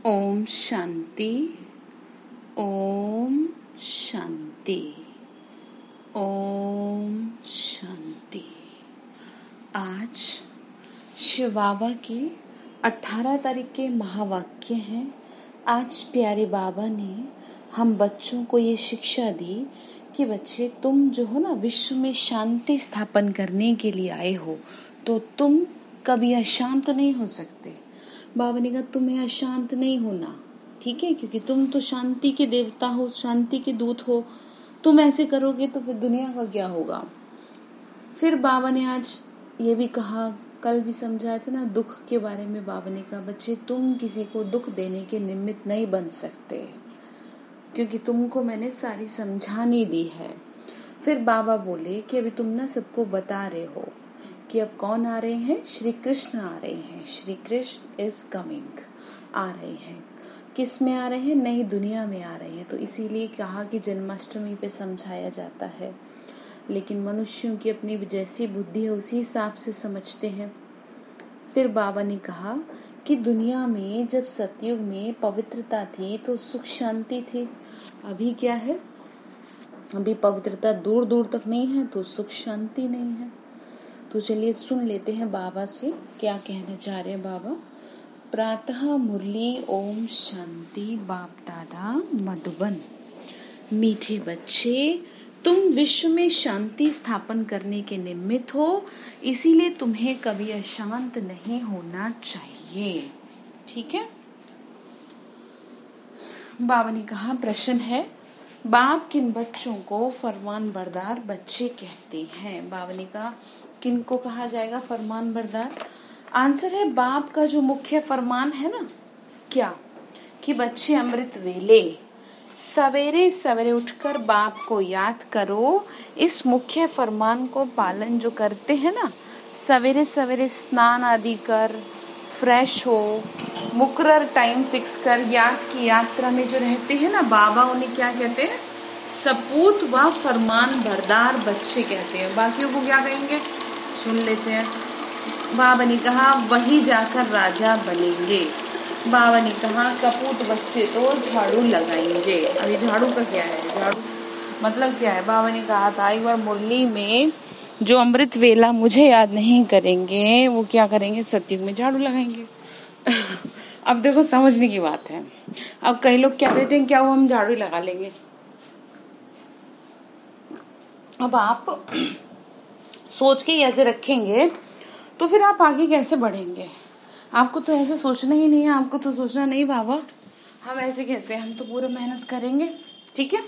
ओम शांति। ओम शांति। ओम शांति। आज शिव बाबा के 18 तारीख के महावाक्य हैं। आज प्यारे बाबा ने हम बच्चों को ये शिक्षा दी कि बच्चे, तुम जो हो ना, विश्व में शांति स्थापन करने के लिए आए हो, तो तुम कभी अशांत नहीं हो सकते। बाबा ने कहा तुम्हें अशांत नहीं होना, ठीक है, क्योंकि तुम तो शांति के देवता हो, शांति के दूत हो। तुम ऐसे करोगे तो फिर दुनिया का क्या होगा। फिर बाबा ने आज ये भी कहा, कल भी समझाया था ना, दुख के बारे में। बाबा ने कहा बच्चे, तुम किसी को दुख देने के निमित्त नहीं बन सकते, क्योंकि तुमको मैंने सारी समझानी दी है। फिर बाबा बोले कि अभी तुम ना सबको बता रहे हो कि अब कौन आ रहे हैं, श्री कृष्ण आ रहे हैं। श्री कृष्ण इज कमिंग, आ रहे हैं। किस में आ रहे हैं? नई दुनिया में आ रहे हैं। तो इसीलिए कहा कि जन्माष्टमी पे समझाया जाता है, लेकिन मनुष्यों की अपनी जैसी बुद्धि है उसी हिसाब से समझते हैं। फिर बाबा ने कहा कि दुनिया में जब सतयुग में पवित्रता थी तो सुख शांति थी। अभी क्या है? अभी पवित्रता दूर दूर तक नहीं है, तो सुख शांति नहीं है। तो चलिए सुन लेते हैं बाबा से क्या कहना चाह रहे हैं बाबा। प्रातः मुरली ओम शांति। बाप दादा मधुबन। मीठे बच्चे, तुम विश्व में शांति स्थापन करने के निमित्त हो, इसीलिए तुम्हें कभी अशांत नहीं होना चाहिए, ठीक है। बाबा ने कहा, प्रश्न है, बाप किन बच्चों को फरमान बरदार बच्चे कहते हैं? बाबा ने कहा, किन को कहा जाएगा फरमान बरदार? आंसर है, बाप का जो मुख्य फरमान है ना, क्या कि बच्चे अमृत वेले सवेरे सवेरे उठकर बाप को याद करो। इस मुख्य फरमान को पालन जो करते हैं ना, सवेरे सवेरे स्नान आदि कर, फ्रेश हो, मुकर्रर टाइम फिक्स कर, याद की यात्रा में जो रहते हैं ना, बाबा उन्हें क्या कहते हैं? सपूत व फरमान बरदार बच्चे कहते हैं। बाकियों को क्या कहेंगे, सुन लेते हैं। बाबा ने कहा, वही जाकर राजा बनेंगे। बाबा ने कहा, कपूत बच्चे तो झाड़ू लगाएंगे। अभी झाड़ू का क्या है? झाड़ू मतलब क्या है? बाबा ने कहा था एक बार मुरली में, जो अमृत वेला मुझे याद नहीं करेंगे वो क्या करेंगे? सतयुग में झाड़ू लगाएंगे। अब देखो, समझने की बात है। अब कई लोग क्या कहते हैं, क्या वो हम झाड़ू लगा लेंगे। अब आप सोच के ऐसे रखेंगे तो फिर आप आगे कैसे बढ़ेंगे? आपको तो ऐसे सोचना ही नहीं है। आपको तो सोचना नहीं, बाबा हम ऐसे कैसे, हम तो पूरा मेहनत करेंगे, ठीक है।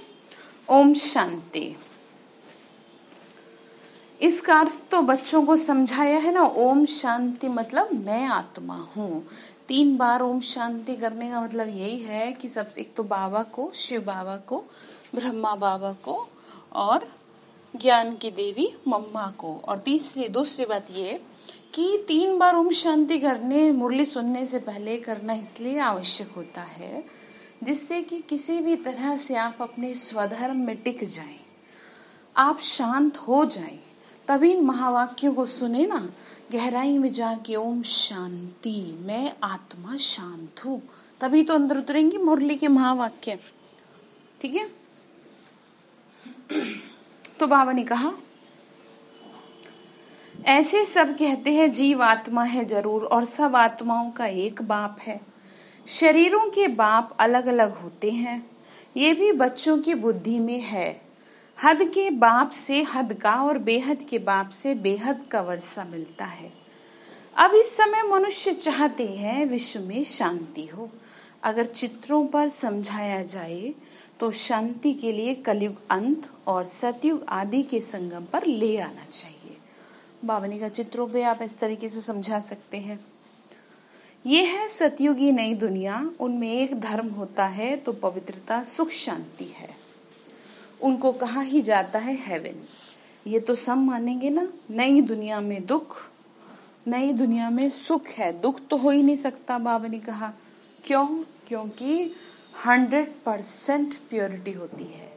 ओम शांति। इसका अर्थ तो बच्चों को समझाया है ना। ओम शांति मतलब मैं आत्मा हूँ। 3 बार ओम शांति करने का मतलब यही है कि सबसे एक तो बाबा को, शिव बाबा को, ब्रह्मा बाबा को और ज्ञान की देवी मम्मा को, और दूसरी बात ये कि 3 बार ओम शांति करने, मुरली सुनने से पहले करना इसलिए आवश्यक होता है जिससे कि किसी भी तरह से आप अपने स्वधर्म में टिक जाएं, आप शांत हो जाएं। तभी इन महावाक्यों को सुने ना, गहराई में जाके ओम शांति, मैं आत्मा शांत हूँ, तभी तो अंदर उतरेंगी मुरली के महावाक्य, ठीक है। तो बाबा ने कहा, ऐसे सब कहते हैं जीव आत्मा है जरूर, और सब आत्माओं का एक बाप है। शरीरों के बाप अलग अलग होते हैं, ये भी बच्चों की बुद्धि में है। हद के बाप से हद का और बेहद के बाप से बेहद का वर्षा मिलता है। अब इस समय मनुष्य चाहते हैं विश्व में शांति हो। अगर चित्रों पर समझाया जाए तो शांति के लिए कलयुग अंत और सतयुग आदि के संगम पर ले आना चाहिए। बाबा ने कहा, चित्रों पे आप इस तरीके से समझा सकते हैं। ये है सतयुगी नई दुनिया, उनमें एक धर्म होता है तो पवित्रता, सुख शांति है। उनको कहा ही जाता है हेवन। ये तो सब मानेंगे ना। नई दुनिया में दुख, नई दुनिया में सुख है, दुख तो हो ही नहीं सकता। बाबा ने कहा क्यों? क्योंकि 100% प्योरिटी होती है।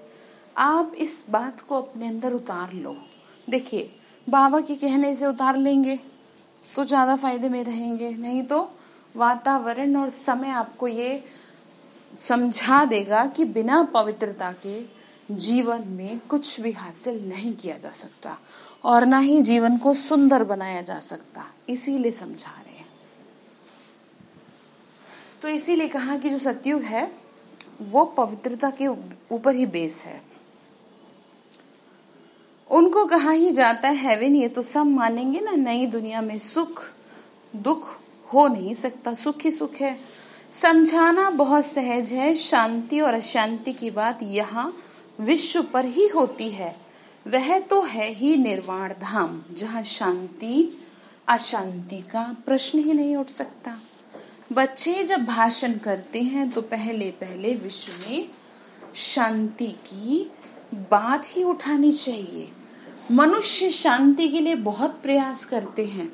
आप इस बात को अपने अंदर उतार लो। देखिए, बाबा के कहने से उतार लेंगे तो ज्यादा फायदे में रहेंगे, नहीं तो वातावरण और समय आपको ये समझा देगा कि बिना पवित्रता के जीवन में कुछ भी हासिल नहीं किया जा सकता और ना ही जीवन को सुंदर बनाया जा सकता। इसीलिए समझा रहे हैं। तो इसीलिए कहा कि जो सतयुग है वो पवित्रता के ऊपर ही बेस है। उनको कहा ही जाता है हेवन, ये तो सब मानेंगे ना, नई दुनिया में सुख दुख हो नहीं सकता, सुख ही सुख है। समझाना बहुत सहज है, शांति और अशांति की बात यहाँ विश्व पर ही होती है। वह तो है ही निर्वाण धाम, जहाँ शांति अशांति का प्रश्न ही नहीं उठ सकता। बच्चे जब भाषण करते हैं तो पहले पहले विश्व में शांति की बात ही उठानी चाहिए। मनुष्य शांति के लिए बहुत प्रयास करते हैं,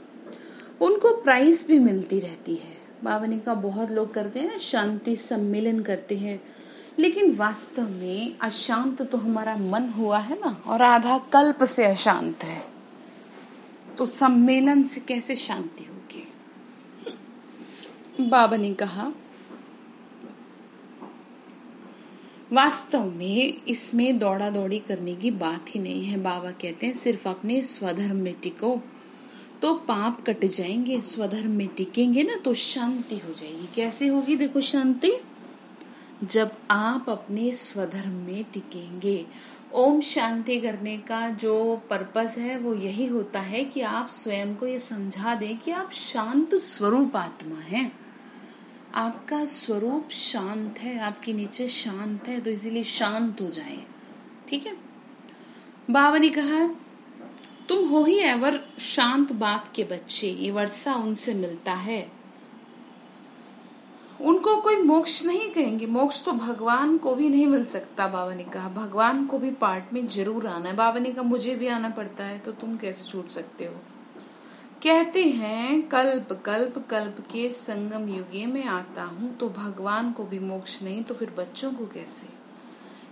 उनको प्राइज भी मिलती रहती है। बाबा ने कहा बहुत लोग करते हैं ना, शांति सम्मेलन करते हैं, लेकिन वास्तव में अशांत तो हमारा मन हुआ है ना, और आधा कल्प से अशांत है, तो सम्मेलन से कैसे शांति होगी। बाबा ने कहा वास्तव में इसमें दौड़ा दौड़ी करने की बात ही नहीं है। बाबा कहते हैं सिर्फ अपने स्वधर्म में टिको तो पाप कट जाएंगे, स्वधर्म में टिकेंगे ना तो शांति हो जाएगी। कैसे होगी देखो शांति, जब आप अपने स्वधर्म में टिकेंगे। ओम शांति करने का जो पर्पस है वो यही होता है कि आप स्वयं को ये समझा दें कि आप शांत स्वरूप आत्मा हैं, आपका स्वरूप शांत है, आपके नीचे शांत है, तो इसीलिए शांत हो जाए। ठीक है। बाबा ने कहा तुम हो ही एवर शांत बाप के बच्चे, ये वर्षा उनसे मिलता है। उनको कोई मोक्ष नहीं कहेंगे, मोक्ष तो भगवान को भी नहीं मिल सकता। बाबा ने कहा भगवान को भी पार्ट में जरूर आना है। बाबा ने कहा मुझे भी आना पड़ता है, तो तुम कैसे छूट सकते हो। कहते हैं कल्प कल्प कल्प के संगम युगे में आता हूँ, तो भगवान को भी मोक्ष नहीं तो फिर बच्चों को कैसे।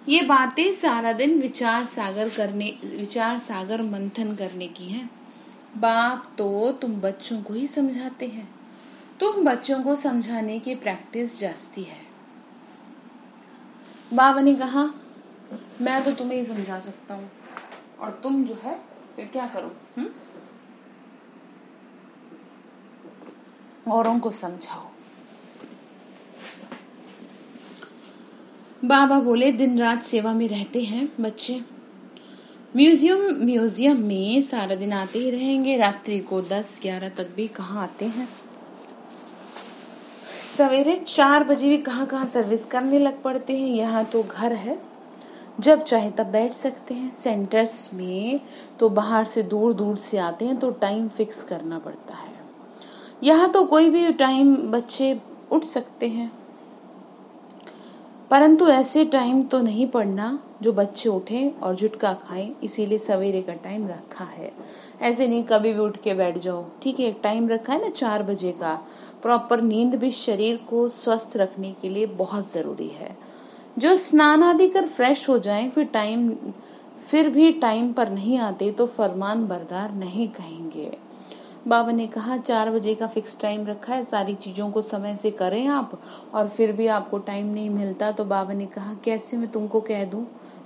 ये बातें सारा दिन विचार सागर मंथन करने की हैं। बाप तो तुम बच्चों को ही समझाते हैं, तुम बच्चों को समझाने की प्रैक्टिस जास्ती है। बाबा ने कहा मैं तो तुम्हें ही समझा सकता हूँ, और तुम जो है फिर क्या करो, औरों को समझाओ। बाबा बोले दिन रात सेवा में रहते हैं बच्चे, म्यूजियम में सारा दिन आते ही रहेंगे, रात्रि को 10-11 तक भी कहाँ आते हैं, सवेरे 4 बजे भी कहाँ सर्विस करने लग पड़ते हैं। यहाँ तो घर है, जब चाहे तब बैठ सकते हैं। सेंटर्स में तो बाहर से दूर दूर से आते हैं, तो टाइम फिक्स करना पड़ता है। यहाँ तो कोई भी टाइम बच्चे उठ सकते हैं, परंतु ऐसे टाइम तो नहीं पढ़ना जो बच्चे उठें और झुटका खाएं, इसीलिए सवेरे का टाइम रखा है। ऐसे नहीं कभी भी उठ के बैठ जाओ। ठीक है, एक टाइम रखा है ना 4 बजे का। प्रॉपर नींद भी शरीर को स्वस्थ रखने के लिए बहुत जरूरी है। जो स्नान आदि कर फ्रेश हो जाएं, फिर भी टाइम पर नहीं आते तो फरमान बरदार नहीं कहेंगे। बाबा ने कहा 4 बजे का फिक्स टाइम रखा है, सारी चीजों को समय से करें आप, और फिर भी आपको टाइम नहीं मिलता, तो बाबा ने कहा कैसे मैं तुमको कह दूं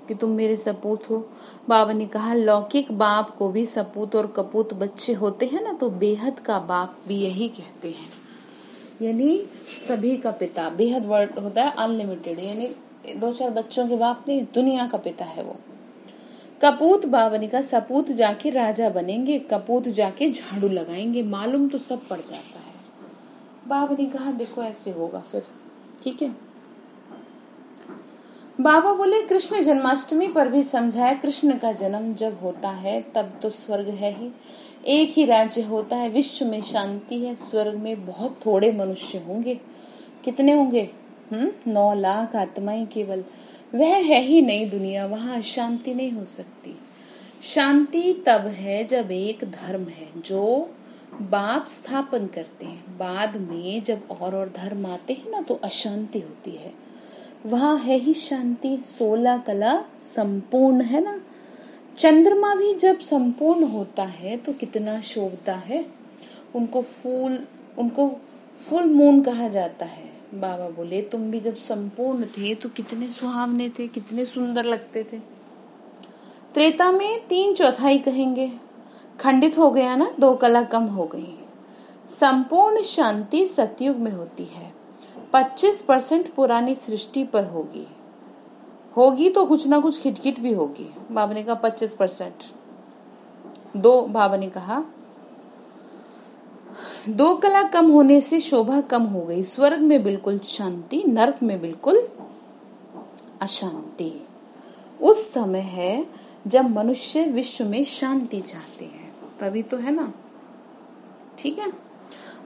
कि तुम मेरे सपूत हो। बाबा ने कहा लौकिक बाप को भी सपूत और कपूत बच्चे होते हैं ना, तो बेहद का बाप भी यही कहते हैं, यानी सभी का पिता। बेहद वर्ड होता है अनलिमिटेड, यानी 2-4 बच्चों के बाप नहीं, दुनिया का पिता है वो। कपूत बाबा ने कहा सपूत जाके राजा बनेंगे, कपूत जाके झाड़ू लगाएंगे, मालूम तो सब पड़ जाता है। बाबा ने कहा देखो ऐसे होगा फिर। ठीक है। बाबा बोले कृष्ण जन्माष्टमी पर भी समझाया, कृष्ण का जन्म जब होता है तब तो स्वर्ग है ही, एक ही राज्य होता है, विश्व में शांति है, स्वर्ग में बहुत थोड़े मनुष्य होंगे। कितने होंगे? 9 लाख आत्माएं केवल। वह है ही नई दुनिया, वहां शांति नहीं हो सकती। शांति तब है जब एक धर्म है जो बाप स्थापन करते हैं, बाद में जब और धर्म आते हैं ना तो अशांति होती है। वहां है ही शांति। 16 कला संपूर्ण है ना। चंद्रमा भी जब संपूर्ण होता है तो कितना शोभता है। उनको फुल मून कहा जाता है। बाबा बोले तुम भी जब संपूर्ण थे तो कितने सुहावने थे, कितने सुंदर लगते थे। त्रेता में 3/4 कहेंगे, खंडित हो गया ना, 2 कला कम हो गई। संपूर्ण शांति सतयुग में होती है। 25% पुरानी सृष्टि पर होगी तो कुछ ना कुछ खिटखिट भी होगी। बाबा ने कहा 25%, बाबा ने कहा 2 कला कम होने से शोभा कम हो गई। स्वर्ग में बिल्कुल शांति, नरक में बिल्कुल अशांति। उस समय है जब मनुष्य विश्व में शांति चाहते हैं, तभी तो है ना। ठीक है।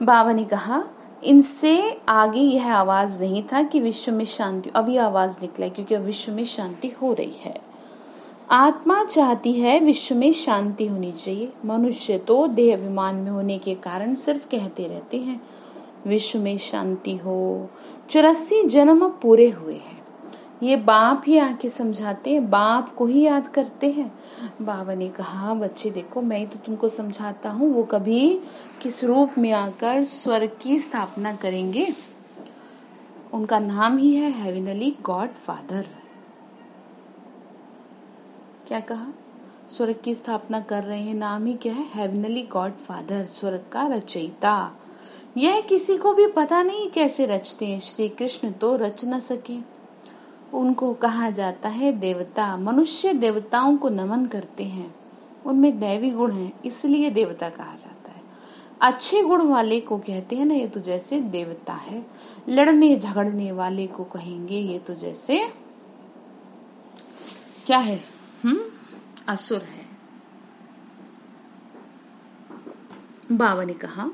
बाबा ने कहा इनसे आगे यह आवाज नहीं था कि विश्व में शांति, अभी आवाज निकला क्योंकि अब विश्व में शांति हो रही है। आत्मा चाहती है विश्व में शांति होनी चाहिए। मनुष्य तो देह अभिमान में होने के कारण सिर्फ कहते रहते हैं विश्व में शांति हो। 84 जन्म पूरे हुए हैं। ये बाप ही आके समझाते हैं, बाप को ही याद करते हैं। बाबा ने कहा बच्चे देखो, मैं ही तो तुमको समझाता हूँ, वो कभी किस रूप में आकर स्वर्ग की स्थापना करेंगे। उनका नाम ही है हेवनली गॉड फादर। क्या कहा? स्वर्ग की स्थापना कर रहे हैं, नाम ही क्या है? हेवनली गॉड फादर, स्वर्ग का रचयिता। यह किसी को भी पता नहीं कैसे रचते हैं, श्री कृष्ण तो रच न सके। उनको कहा जाता है देवता। मनुष्य देवताओं को नमन करते हैं, उनमें दैवी गुण है, इसलिए देवता कहा जाता है। अच्छे गुण वाले को कहते हैं ना, ये तो जैसे देवता है। लड़ने झगड़ने वाले को कहेंगे ये तो जैसे क्या है, असुर है। बाबा ने कहा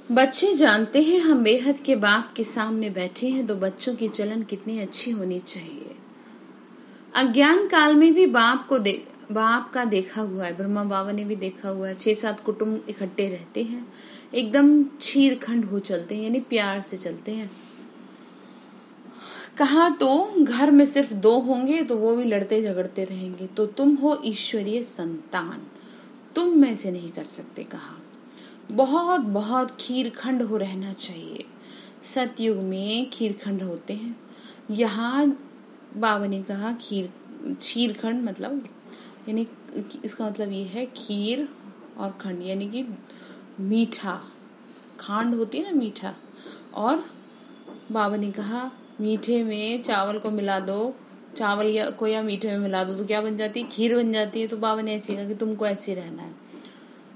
बच्चे जानते हैं हम बेहद के बाप के सामने बैठे हैं, तो बच्चों की चलन कितनी अच्छी होनी चाहिए। अज्ञान काल में भी बाप का देखा हुआ है, ब्रह्मा बाबा ने भी देखा हुआ है। 6-7 कुटुंब इकट्ठे रहते हैं, एकदम छीरखंड हो चलते हैं, यानी प्यार से चलते हैं। कहा तो घर में सिर्फ 2 होंगे तो वो भी लड़ते झगड़ते रहेंगे। तो तुम हो ईश्वरीय संतान, तुम में से नहीं कर सकते। कहा बहुत बहुत खीरखंड हो रहना चाहिए। सतयुग में खीरखंड होते हैं। यहाँ बाबा ने कहा खीरखंड मतलब, यानी इसका मतलब ये है खीर और खंड, यानी कि मीठा, खांड होती है ना मीठा। और बाबा ने कहा मीठे में चावल को मिला दो, चावल या मीठे में मिला दो तो क्या बन जाती है? खीर बन जाती है। तो बाबा ने ऐसे कहा कि तुमको ऐसे रहना है।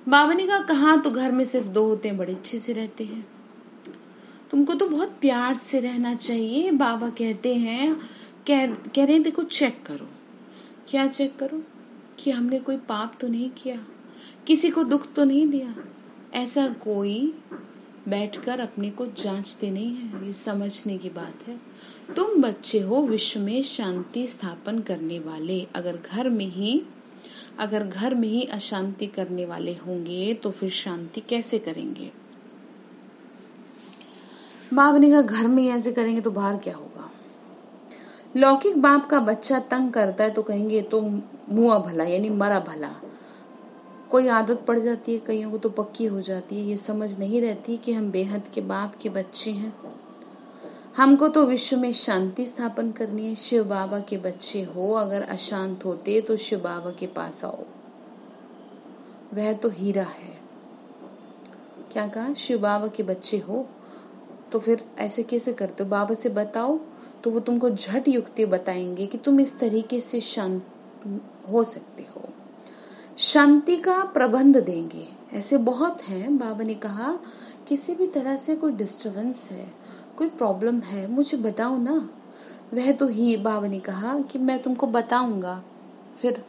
बाबा ने कहा तो घर में सिर्फ 2 होते हैं, बड़े अच्छे से रहते हैं, तुमको तो बहुत प्यार से रहना चाहिए। बाबा कहते हैं, कह रहे हैं देखो चेक करो। क्या चेक करो? कि हमने कोई पाप तो नहीं किया, किसी को दुख तो नहीं दिया। ऐसा कोई बैठकर अपने को जांचते नहीं है, ये समझने की बात है। तुम बच्चे हो विश्व में शांति स्थापन करने वाले। अगर घर में ही अशांति करने वाले होंगे तो फिर शांति कैसे करेंगे? बाप ने कहा घर में ऐसे करेंगे तो बाहर क्या होगा? लौकिक बाप का बच्चा तंग करता है तो कहेंगे तो मुआ भला, यानी मरा भला। कोई आदत पड़ जाती है, कईयों को तो पक्की हो जाती है। ये समझ नहीं रहती कि हम बेहद के बाप के बच्चे हैं। हमको तो विश्व में शांति स्थापन करनी है। शिव बाबा के बच्चे हो, अगर अशांत होते तो शिव बाबा के पास आओ, वह तो हीरा है। क्या कहा? शिव बाबा के बच्चे हो तो फिर ऐसे कैसे करते हो? बाबा से बताओ तो वो तुमको झट युक्ति बताएंगे कि तुम इस तरीके से शांत हो सकते हो, शांति का प्रबंध देंगे। ऐसे बहुत हैं। बाबा ने कहा किसी भी तरह से कोई डिस्टरबेंस है, कोई प्रॉब्लम है, मुझे बताओ ना। वह तो ही बाबा ने कहा कि मैं तुमको बताऊंगा। फिर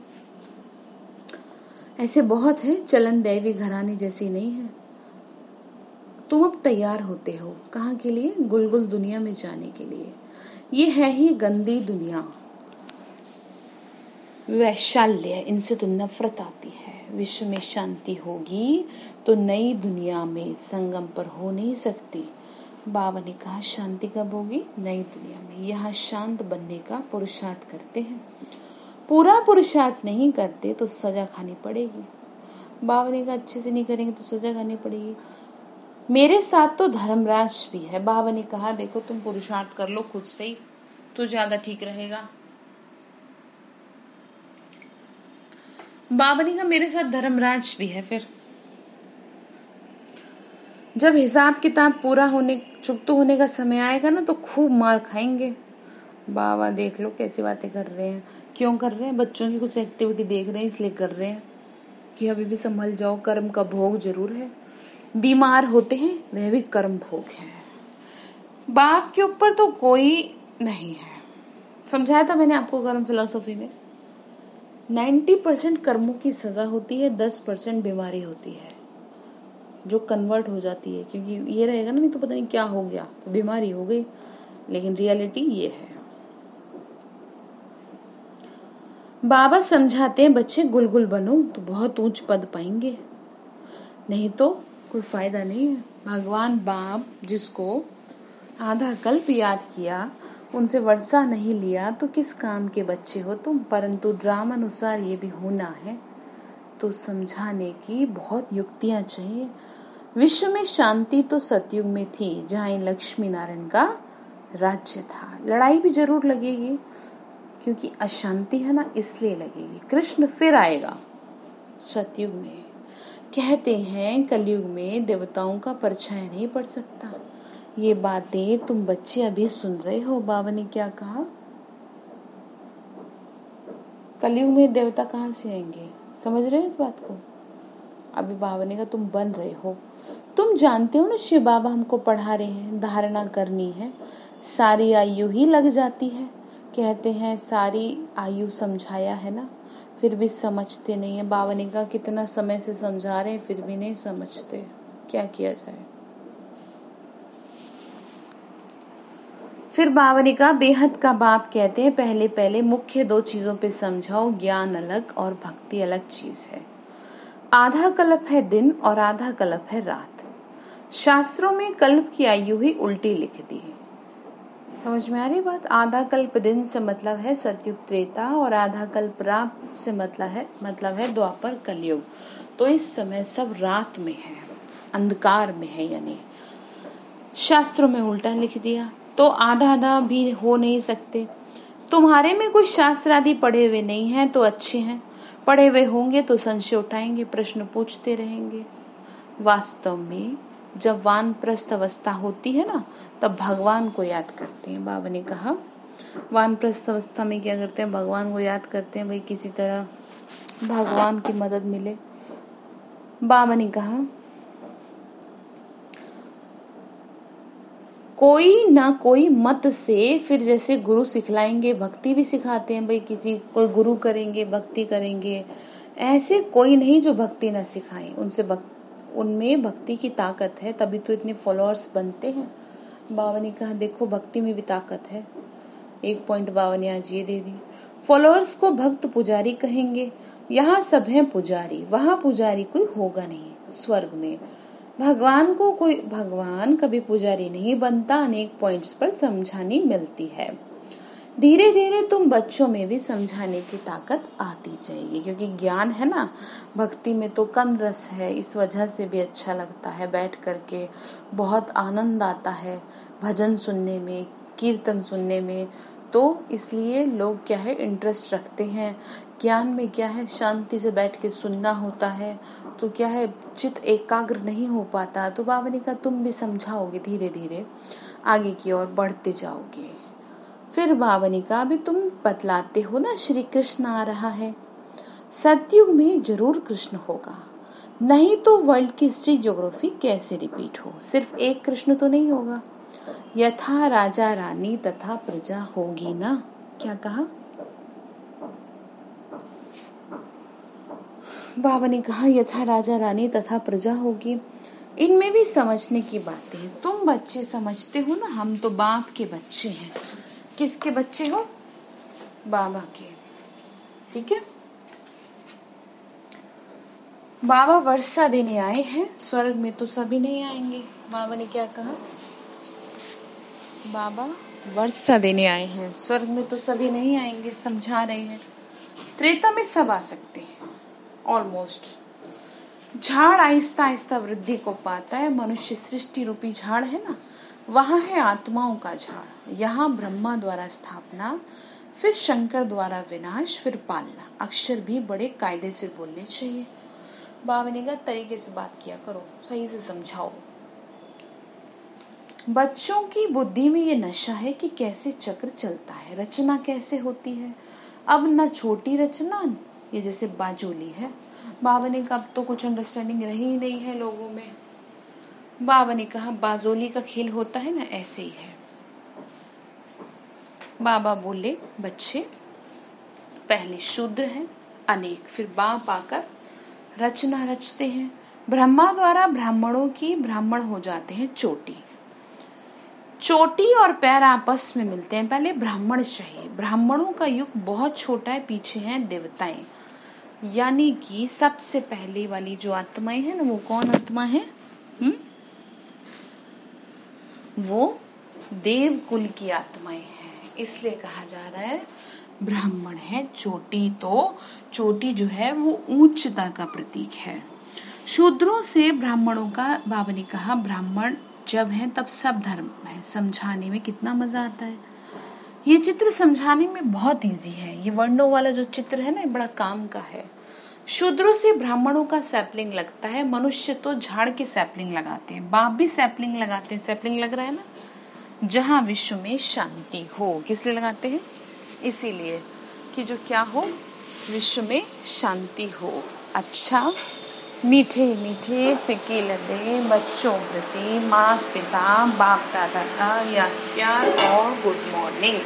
ऐसे बहुत है, चलन दैवी घराने जैसी नहीं है। तुम अब तैयार होते हो कहाँ के लिए? गुलगुल दुनिया में जाने के लिए। ये है ही गंदी दुनिया, वैशाल्य, इनसे तो नफरत आती है। विश्व में शांति होगी तो नई दुनिया में संगम पर हो नहीं सकती। बाबा ने कहा शांति कब होगी? नई दुनिया में। यहाँ शांत बनने का पुरुषार्थ करते हैं, पूरा पुरुषार्थ नहीं करते तो सजा खानी पड़ेगी। बाबा ने कहा अच्छे से नहीं करेंगे तो सजा खानी पड़ेगी। मेरे साथ तो धर्मराज भी है। बाबा ने कहा देखो तुम पुरुषार्थ कर लो खुद से ही तो ज्यादा ठीक रहेगा। बाबा ने कहा मेरे साथ धर्मराज भी है। फिर जब हिसाब किताब पूरा होने चुकता होने का समय आएगा ना तो खूब मार खाएंगे। बाबा देख लो कैसी बातें कर रहे हैं। क्यों कर रहे हैं? बच्चों की कुछ एक्टिविटी देख रहे हैं इसलिए कर रहे हैं कि अभी भी संभल जाओ, कर्म का भोग जरूर है। बीमार होते हैं वह भी कर्म भोग है। बाप के ऊपर तो कोई नहीं है। समझाया था मैंने आपको कर्म फिलॉसफी में 90% कर्मों की सजा होती है, 10% बीमारी होती है जो कन्वर्ट हो जाती है। क्योंकि ये रहेगा ना नहीं तो पता नहीं क्या हो गया, तो बीमारी हो गई। लेकिन रियलिटी ये है। बाबा समझाते हैं बच्चे गुलगुल बनो तो बहुत ऊंच पद पाएंगे, नहीं तो कोई फायदा नहीं है। भगवान बाप जिसको आधा कल्प याद किया उनसे वर्षा नहीं लिया तो किस काम के बच्चे हो तुम। परंतु ड्रामा अनुसार ये भी होना है तो समझाने की बहुत युक्तियां चाहिए। विश्व में शांति तो सतयुग में थी जहाँ लक्ष्मी नारायण का राज्य था। लड़ाई भी जरूर लगेगी क्योंकि अशांति है ना, इसलिए लगेगी। कृष्ण फिर आएगा सतयुग में। कहते हैं कलयुग में देवताओं का परछाई नहीं पड़ सकता। ये बातें तुम बच्चे अभी सुन रहे हो। बाबा ने क्या कहा? कलयुग में देवता कहाँ से आएंगे? समझ रहे हैं इस बात को? अभी बाबा ने कहा तुम बन रहे हो। तुम जानते हो ना शिव बाबा हमको पढ़ा रहे हैं धारणा करनी है, सारी आयु ही लग जाती है। कहते हैं सारी आयु समझाया है ना, फिर भी समझते नहीं है। बाबा ने कहा कितना समय से समझा रहे हैं फिर भी नहीं समझते, क्या किया जाए। फिर बाबा ने कहा बेहद का बाप कहते हैं पहले पहले मुख्य 2 चीजों पे समझाओ, ज्ञान अलग और भक्ति अलग चीज है। आधा कल्प है दिन और आधा कल्प है रात। शास्त्रों में कल्प की आयु ही उल्टी लिख दी। समझ में आ रही बात? आधा कल्प दिन से मतलब है सतयुग त्रेता और आधा कल्प रात से मतलब है द्वापर कलयुग। तो इस समय सब रात में है, अंधकार में है, यानी शास्त्रों में उल्टा लिख दिया। तो आधा आधा भी हो नहीं सकते। तुम्हारे में कोई शास्त्र आदि पढ़े हुए नहीं है तो अच्छे हैं, पढ़े हुए होंगे तो संशय उठाएंगे, प्रश्न पूछते रहेंगे। वास्तव में जब वानप्रस्थ अवस्था होती है ना तब भगवान को याद करते हैं। बाबा ने कहा वानप्रस्थ अवस्था में क्या करते हैं? भगवान को याद करते हैं, भाई किसी तरह भगवान की मदद मिले। बाबा ने कहा कोई ना कोई मत से फिर जैसे गुरु सिखलाएंगे, भक्ति भी सिखाते हैं, भाई किसी कोई गुरु करेंगे भक्ति करेंगे। ऐसे कोई नहीं जो भक्ति ना सिखाए, उनमें भक्ति की ताकत है तभी तो इतने फॉलोअर्स बनते हैं। बाबा ने कहा देखो भक्ति में भी ताकत है। एक पॉइंट बाबा ने आज ये दे दी, फॉलोअर्स को भक्त पुजारी कहेंगे। यहाँ सब है पुजारी, वहां पुजारी कोई होगा नहीं। स्वर्ग में भगवान कभी पुजारी नहीं बनता। अनेक पॉइंट्स पर समझानी मिलती है। धीरे धीरे तुम बच्चों में भी समझाने की ताकत आती जाएगी, क्योंकि ज्ञान है ना, भक्ति में तो कम रस है, इस वजह से भी अच्छा लगता है बैठ करके, बहुत आनंद आता है भजन सुनने में, कीर्तन सुनने में। तो इसलिए लोग क्या है इंटरेस्ट रखते हैं। ज्ञान में क्या है शांति से बैठ के सुनना होता है, तो क्या है चित्त एकाग्र नहीं हो पाता। तो बाबा ने कहा तुम भी समझाओगे, धीरे धीरे आगे की ओर बढ़ते जाओगे। फिर बाबा ने कहा अभी तुम बतलाते हो ना श्री कृष्ण आ रहा है, सतयुग में जरूर कृष्ण होगा, नहीं तो वर्ल्ड की हिस्ट्री ज्योग्राफी कैसे रिपीट हो। सिर्फ एक कृष्ण तो नहीं होगा, यथा राजा रानी तथा प्रजा होगी ना। क्या कहा बाबा ने? कहा यथा राजा रानी तथा प्रजा होगी। इनमें भी समझने की बातें हैं। तुम बच्चे समझते हो ना, हम तो बाप के बच्चे हैं। किसके बच्चे हो? बाबा के। ठीक है, बाबा वर्षा देने आए हैं, स्वर्ग में तो सभी नहीं आएंगे। बाबा ने क्या कहा? बाबा वर्षा देने आए हैं, स्वर्ग में तो सभी नहीं आएंगे। समझा रहे हैं त्रेता में सब आ सकते हैं ऑलमोस्ट। झाड़ आहिस्ता आहिस्ता वृद्धि को पाता है। मनुष्य सृष्टि रूपी झाड़ है ना, वहाँ है आत्माओं का झाड़। यहाँ ब्रह्मा द्वारा स्थापना, फिर शंकर द्वारा विनाश, फिर पालना। अक्षर भी बड़े कायदे से बोलने चाहिए। बाबा ने कहा तरीके से बात किया करो, सही से समझाओ। बच्चों की बुद्धि में ये नशा है कि कैसे चक्र चलता है, रचना कैसे होती है। अब न छोटी रचना, ये जैसे बाजोली है। बाबा ने कहा अब तो कुछ अंडरस्टैंडिंग रही ही नहीं है लोगों में। बाबा ने कहा बाजोली का खेल होता है ना, ऐसे ही है। बाबा बोले बच्चे पहले शूद्र हैं अनेक, फिर बाप आकर रचना रचते हैं। ब्रह्मा द्वारा ब्राह्मणों की ब्राह्मण हो जाते हैं चोटी। चोटी और पैर आपस में मिलते हैं। पहले ब्राह्मण चाहिए। ब्राह्मणों का युग बहुत छोटा है, पीछे हैं देवताएं। यानी कि सबसे पहले वाली जो आत्माएं हैं ना, वो कौन आत्मा है? वो देव कुल की आत्माएं हैं। इसलिए कहा जा रहा है ब्राह्मण है चोटी। तो चोटी जो है वो उच्चता का प्रतीक है। शूद्रों से ब्राह्मणों का, बाबा ने कहा ब्राह्मण जब है तब सब धर्म है। समझाने में कितना मजा आता है। ये चित्र समझाने में बहुत इजी है। ये वर्णों वाला जो चित्र है ना, बड़ा काम का है। शूद्रों से ब्राह्मणों का सैपलिंग लगता है। मनुष्य तो झाड़ के सैपलिंग लगाते हैं, बाप भी सैपलिंग लगाते हैं। सैपलिंग लग रहा है ना, जहाँ विश्व में शांति हो। किस लिए लगाते हैं? इसीलिए कि जो क्या हो, विश्व में शांति हो। अच्छा, मीठे मीठे सिक्के लगे बच्चों प्रति माता पिता बाप दादा का याद प्यार और गुड मॉर्निंग।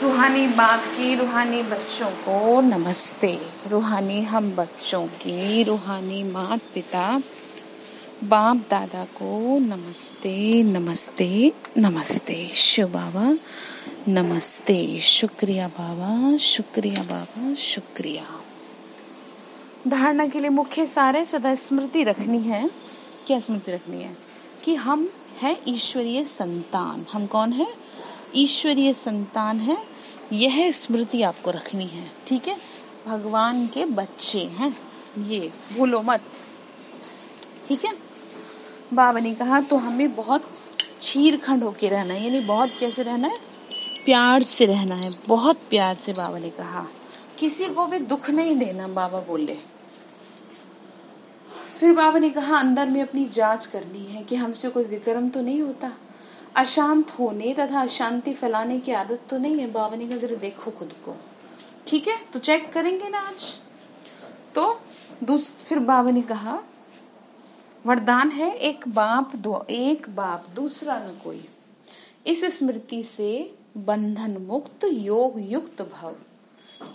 रूहानी बाप की रूहानी बच्चों को नमस्ते। रूहानी हम बच्चों की रूहानी माता पिता बाप दादा को नमस्ते नमस्ते नमस्ते। शिव बाबा नमस्ते। शुक्रिया बाबा, शुक्रिया बाबा, शुक्रिया। धारणा के लिए मुख्य सारे सदा स्मृति रखनी है। क्या स्मृति रखनी है? कि हम हैं ईश्वरीय संतान। हम कौन है? ईश्वरीय संतान है। यह स्मृति आपको रखनी है, ठीक है? भगवान के बच्चे हैं, ये भूलो मत, ठीक है? बाबा ने कहा तो हमें बहुत चीरखंड होके रहना है, यानी बहुत कैसे रहना है? प्यार से रहना है, बहुत प्यार से। बाबा ने कहा किसी को भी दुख नहीं देना, बाबा बोले। फिर बाबा ने कहा अंदर में अपनी जांच करनी है कि हमसे कोई विक्रम तो नहीं होता, अशांत होने तथा अशांति फैलाने की आदत तो नहीं है। बाबा ने कहा जरा देखो खुद को, ठीक है? तो चेक करेंगे ना आज। तो फिर बाबा ने कहा वरदान है एक बाप दूसरा न कोई। इस स्मृति से बंधन मुक्त योग युक्त भव।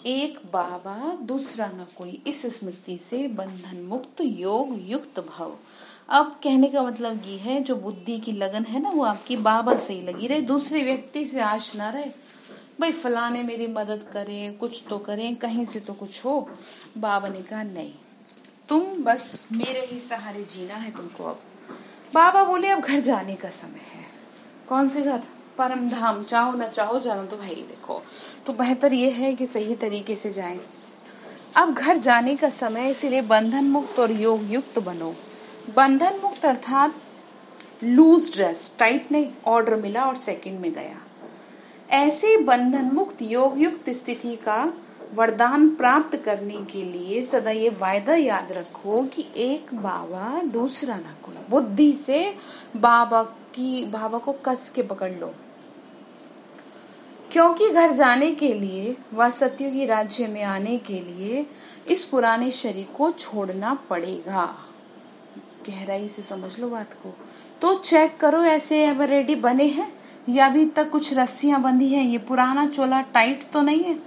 एक बाबा दूसरा न कोई, इस स्मृति से बंधन मुक्त योग युक्त भव। अब कहने का मतलब ये है, जो बुद्धि की लगन है ना, वो आपकी बाबा से ही लगी रहे, दूसरे व्यक्ति से आश ना रहे। भाई फलाने मेरी मदद करे, कुछ तो करें, कहीं से तो कुछ हो। बाबा ने कहा नहीं, तुम बस मेरे ही सहारे जीना है तुमको। अब बाबा बोले अब घर जाने का समय है। कौन से घर? परम धाम। चाहो ना चाहो जाना तो भाई देखो, तो बेहतर ये है कि सही तरीके से जाएं। अब घर जाने का समय, इसीलिए बंधन मुक्त और योग युक्त बनो। बंधन मुक्त अर्थात लूज ड्रेस, टाइट नहीं, ऑर्डर मिला और सेकंड में गया। ऐसे बंधन मुक्त योग युक्त स्थिति का वरदान प्राप्त करने के लिए सदा ये वायदा याद रखो कि एक बाबा दूसरा ना कोई। बुद्धि से बाबा को कस के पकड़ लो, क्योंकि घर जाने के लिए व सत्युगी राज्य में आने के लिए इस पुराने शरीर को छोड़ना पड़ेगा। गहराई से समझ लो बात को। तो चेक करो ऐसे एवर रेडी बने हैं या अभी तक कुछ रस्सियां बंधी हैं। ये पुराना चोला टाइट तो नहीं है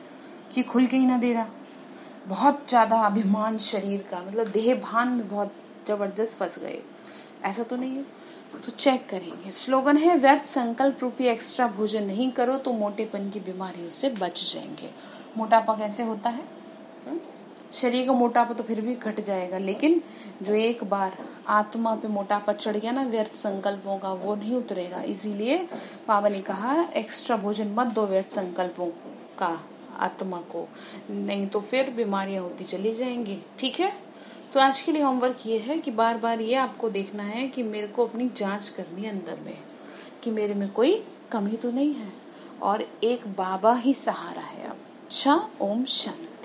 कि खुल के ही ना दे रहा। बहुत ज्यादा अभिमान शरीर का, मतलब देह भान में बहुत जबरदस्त फंस गए, ऐसा तो नहीं है। तो चेक करेंगे। स्लोगन है व्यर्थ संकल्प रूपी एक्स्ट्रा भोजन नहीं करो तो मोटेपन की बीमारियों से बच जाएंगे। मोटापा कैसे होता है? शरीर का मोटापा तो फिर भी घट जाएगा, लेकिन जो एक बार आत्मा पे मोटापा चढ़ गया ना व्यर्थ संकल्पों का, वो नहीं उतरेगा। इसीलिए बाबा ने कहा एक्स्ट्रा भोजन मत दो व्यर्थ संकल्पों का आत्मा को, नहीं तो फिर बीमारियां होती चली जाएंगी, ठीक है? तो आज के लिए होमवर्क ये है कि बार बार ये आपको देखना है कि मेरे को अपनी जांच करनी है अंदर में कि मेरे में कोई कमी तो नहीं है, और एक बाबा ही सहारा है अब। अच्छा, ओम शांति।